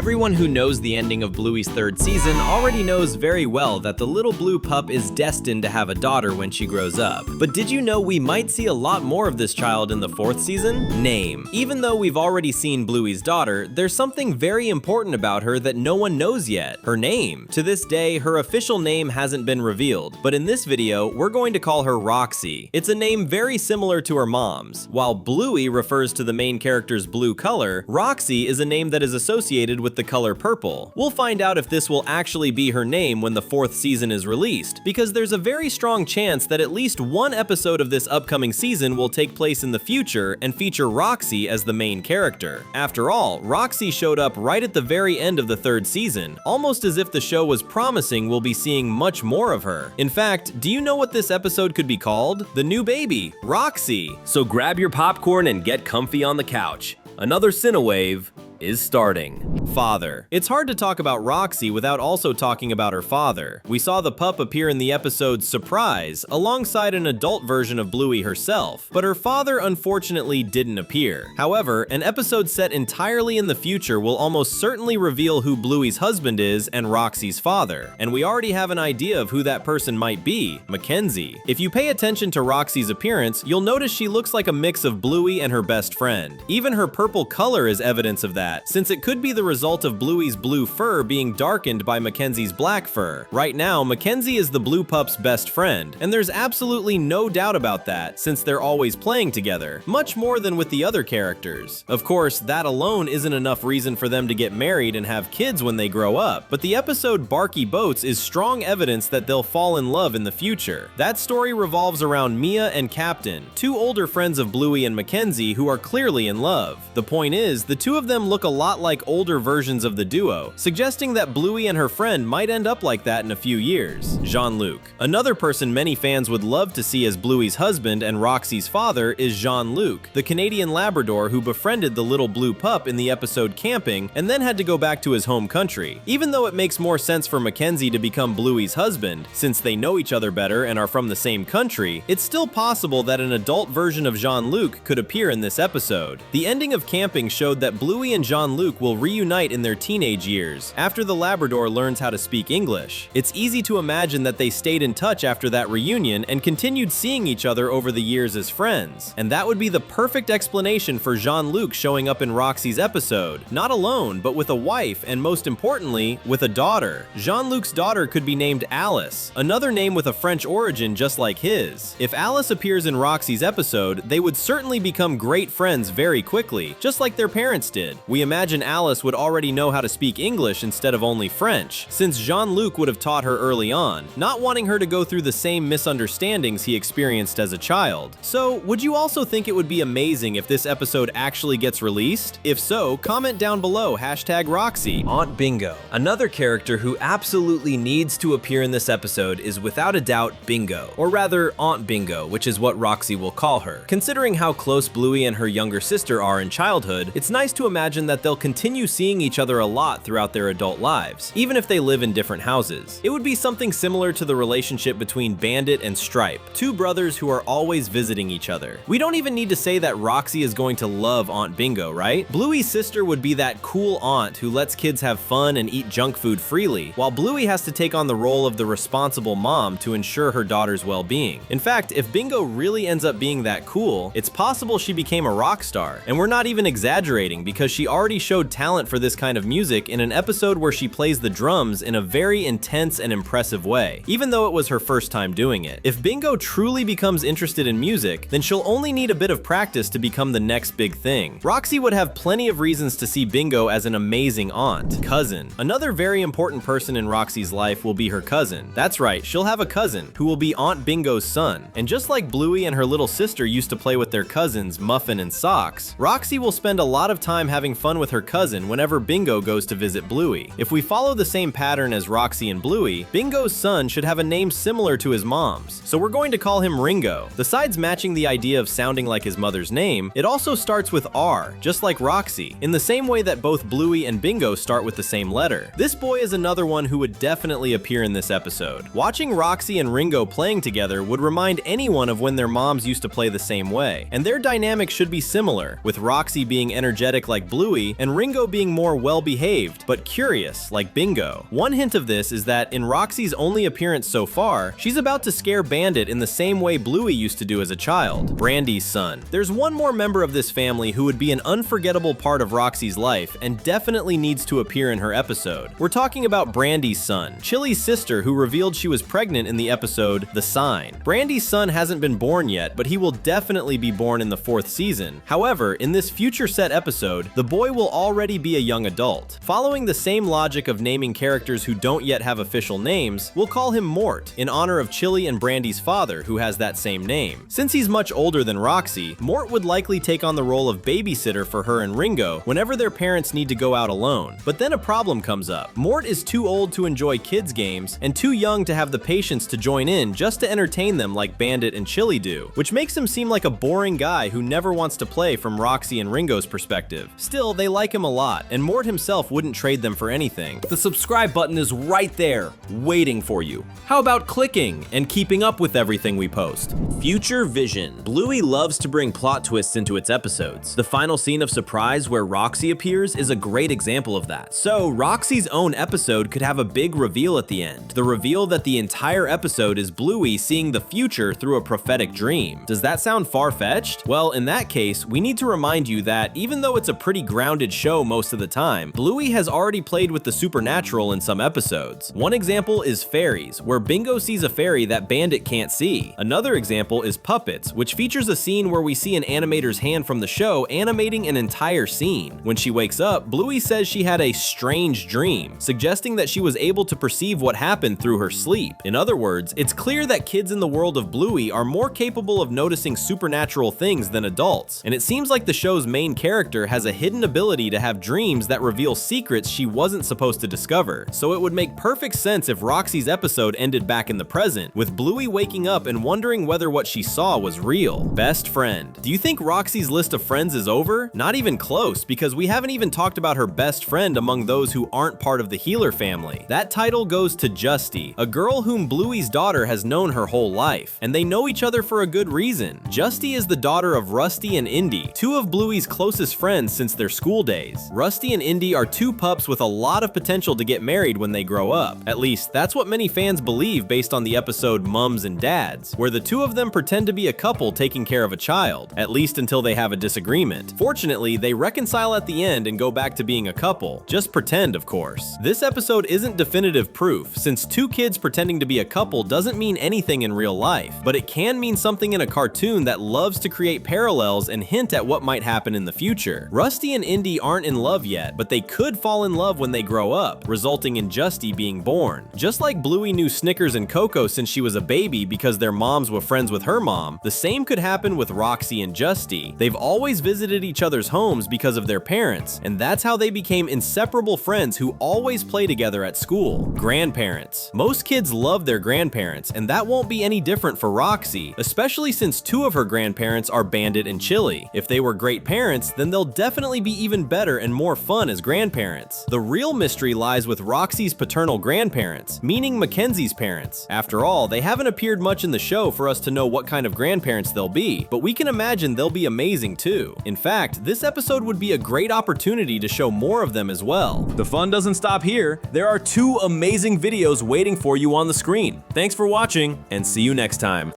Everyone who knows the ending of Bluey's third season already knows very well that the little blue pup is destined to have a daughter when she grows up. But did you know we might see a lot more of this child in the fourth season? Name. Even though we've already seen Bluey's daughter, there's something very important about her that no one knows yet. Her name. To this day, her official name hasn't been revealed, but in this video, we're going to call her ROXEY. It's a name very similar to her mom's. While Bluey refers to the main character's blue color, ROXEY is a name that is associated with the color purple. We'll find out if this will actually be her name when the fourth season is released, because there's a very strong chance that at least one episode of this upcoming season will take place in the future and feature ROXEY as the main character. After all, ROXEY showed up right at the very end of the third season, almost as if the show was promising we'll be seeing much more of her. In fact, do you know what this episode could be called? The new baby, ROXEY. So grab your popcorn and get comfy on the couch. Another Cinewave is starting. Father. It's hard to talk about ROXEY without also talking about her father. We saw the pup appear in the episode Surprise, alongside an adult version of Bluey herself, but her father unfortunately didn't appear. However, an episode set entirely in the future will almost certainly reveal who Bluey's husband is and ROXEY's father, and we already have an idea of who that person might be, Mackenzie. If you pay attention to ROXEY's appearance, you'll notice she looks like a mix of Bluey and her best friend. Even her purple color is evidence of that, since it could be the result of Bluey's blue fur being darkened by Mackenzie's black fur. Right now, Mackenzie is the blue pup's best friend, and there's absolutely no doubt about that, since they're always playing together, much more than with the other characters. Of course, that alone isn't enough reason for them to get married and have kids when they grow up, but the episode Barky Boats is strong evidence that they'll fall in love in the future. That story revolves around Mia and Captain, two older friends of Bluey and Mackenzie who are clearly in love. The point is, the two of them look a lot like older versions of the duo, suggesting that Bluey and her friend might end up like that in a few years. Jean-Luc. Another person many fans would love to see as Bluey's husband and ROXEY's father is Jean-Luc, the Canadian Labrador who befriended the little blue pup in the episode Camping and then had to go back to his home country. Even though it makes more sense for Mackenzie to become Bluey's husband, since they know each other better and are from the same country, it's still possible that an adult version of Jean-Luc could appear in this episode. The ending of Camping showed that Bluey and Jean-Luc will reunite in their teenage years, after the Labrador learns how to speak English. It's easy to imagine that they stayed in touch after that reunion and continued seeing each other over the years as friends. And that would be the perfect explanation for Jean-Luc showing up in ROXEY's episode, not alone, but with a wife, and most importantly, with a daughter. Jean-Luc's daughter could be named Alice, another name with a French origin just like his. If Alice appears in ROXEY's episode, they would certainly become great friends very quickly, just like their parents did. We imagine Alice would already know how to speak English instead of only French, since Jean-Luc would have taught her early on, not wanting her to go through the same misunderstandings he experienced as a child. So, would you also think it would be amazing if this episode actually gets released? If so, comment down below, #ROXEY. Aunt Bingo. Another character who absolutely needs to appear in this episode is without a doubt Bingo, or rather Aunt Bingo, which is what ROXEY will call her. Considering how close Bluey and her younger sister are in childhood, it's nice to imagine that they'll continue seeing each other a lot throughout their adult lives, even if they live in different houses. It would be something similar to the relationship between Bandit and Stripe, two brothers who are always visiting each other. We don't even need to say that ROXEY is going to love Aunt Bingo, right? Bluey's sister would be that cool aunt who lets kids have fun and eat junk food freely, while Bluey has to take on the role of the responsible mom to ensure her daughter's well-being. In fact, if Bingo really ends up being that cool, it's possible she became a rock star, and we're not even exaggerating because she already showed talent for this kind of music in an episode where she plays the drums in a very intense and impressive way, even though it was her first time doing it. If Bingo truly becomes interested in music, then she'll only need a bit of practice to become the next big thing. ROXEY would have plenty of reasons to see Bingo as an amazing aunt. Cousin. Another very important person in ROXEY's life will be her cousin. That's right, she'll have a cousin, who will be Aunt Bingo's son. And just like Bluey and her little sister used to play with their cousins Muffin and Socks, ROXEY will spend a lot of time having fun with her cousin whenever Bingo goes to visit Bluey. If we follow the same pattern as ROXEY and Bluey, Bingo's son should have a name similar to his mom's, so we're going to call him Ringo. Besides matching the idea of sounding like his mother's name, it also starts with R, just like ROXEY, in the same way that both Bluey and Bingo start with the same letter. This boy is another one who would definitely appear in this episode. Watching ROXEY and Ringo playing together would remind anyone of when their moms used to play the same way, and their dynamic should be similar, with ROXEY being energetic like Bluey Bluey, and Ringo being more well-behaved, but curious, like Bingo. One hint of this is that in Roxy's only appearance so far, she's about to scare Bandit in the same way Bluey used to do as a child, Brandy's son. There's one more member of this family who would be an unforgettable part of Roxy's life and definitely needs to appear in her episode. We're talking about Brandy's son, Chili's sister, who revealed she was pregnant in the episode The Sign. Brandy's son hasn't been born yet, but he will definitely be born in the 4th season. However, in this future set episode, the boy will already be a young adult. Following the same logic of naming characters who don't yet have official names, we'll call him Mort, in honor of Chili and Brandy's father, who has that same name. Since he's much older than Roxy, Mort would likely take on the role of babysitter for her and Ringo whenever their parents need to go out alone. But then a problem comes up. Mort is too old to enjoy kids' games and too young to have the patience to join in just to entertain them like Bandit and Chili do, which makes him seem like a boring guy who never wants to play from Roxy and Ringo's perspective. Still, they like him a lot, and Mort himself wouldn't trade them for anything. The subscribe button is right there, waiting for you. How about clicking and keeping up with everything we post? Future Vision. Bluey loves to bring plot twists into its episodes. The final scene of Surprise where Roxy appears is a great example of that. So, Roxy's own episode could have a big reveal at the end. The reveal that the entire episode is Bluey seeing the future through a prophetic dream. Does that sound far-fetched? Well, in that case, we need to remind you that even though it's a pretty grounded show most of the time, Bluey has already played with the supernatural in some episodes. One example is fairies, where Bingo sees a fairy that Bandit can't see. Another example is puppets, which features a scene where we see an animator's hand from the show animating an entire scene. When she wakes up, Bluey says she had a strange dream, suggesting that she was able to perceive what happened through her sleep. In other words, it's clear that kids in the world of Bluey are more capable of noticing supernatural things than adults, and it seems like the show's main character has a hidden ability to have dreams that reveal secrets she wasn't supposed to discover. So it would make perfect sense if Roxy's episode ended back in the present, with Bluey waking up and wondering whether what she saw was real. Best friend. Do you think Roxy's list of friends is over? Not even close, because we haven't even talked about her best friend among those who aren't part of the Healer family. That title goes to Justy, a girl whom Bluey's daughter has known her whole life, and they know each other for a good reason. Justy is the daughter of Rusty and Indy, two of Bluey's closest friends since their school days. Rusty and Indy are two pups with a lot of potential to get married when they grow up. At least, that's what many fans believe based on the episode Mums and Dads, where the two of them pretend to be a couple taking care of a child, at least until they have a disagreement. Fortunately, they reconcile at the end and go back to being a couple. Just pretend, of course. This episode isn't definitive proof, since two kids pretending to be a couple doesn't mean anything in real life, but it can mean something in a cartoon that loves to create parallels and hint at what might happen in the future. Rusty and Indy aren't in love yet, but they could fall in love when they grow up, resulting in Justy being born. Just like Bluey knew Snickers and Coco since she was a baby because their moms were friends with her mom, the same could happen with Roxy and Justy. They've always visited each other's homes because of their parents, and that's how they became inseparable friends who always play together at school. Grandparents. Most kids love their grandparents, and that won't be any different for Roxy, especially since two of her grandparents are Bandit and Chili. If they were great parents, then they'll definitely be even better and more fun as grandparents. The real mystery lies with Roxy's paternal grandparents, meaning Mackenzie's parents. After all, they haven't appeared much in the show for us to know what kind of grandparents they'll be, but we can imagine they'll be amazing too. In fact, this episode would be a great opportunity to show more of them as well. The fun doesn't stop here. There are two amazing videos waiting for you on the screen. Thanks for watching, and see you next time.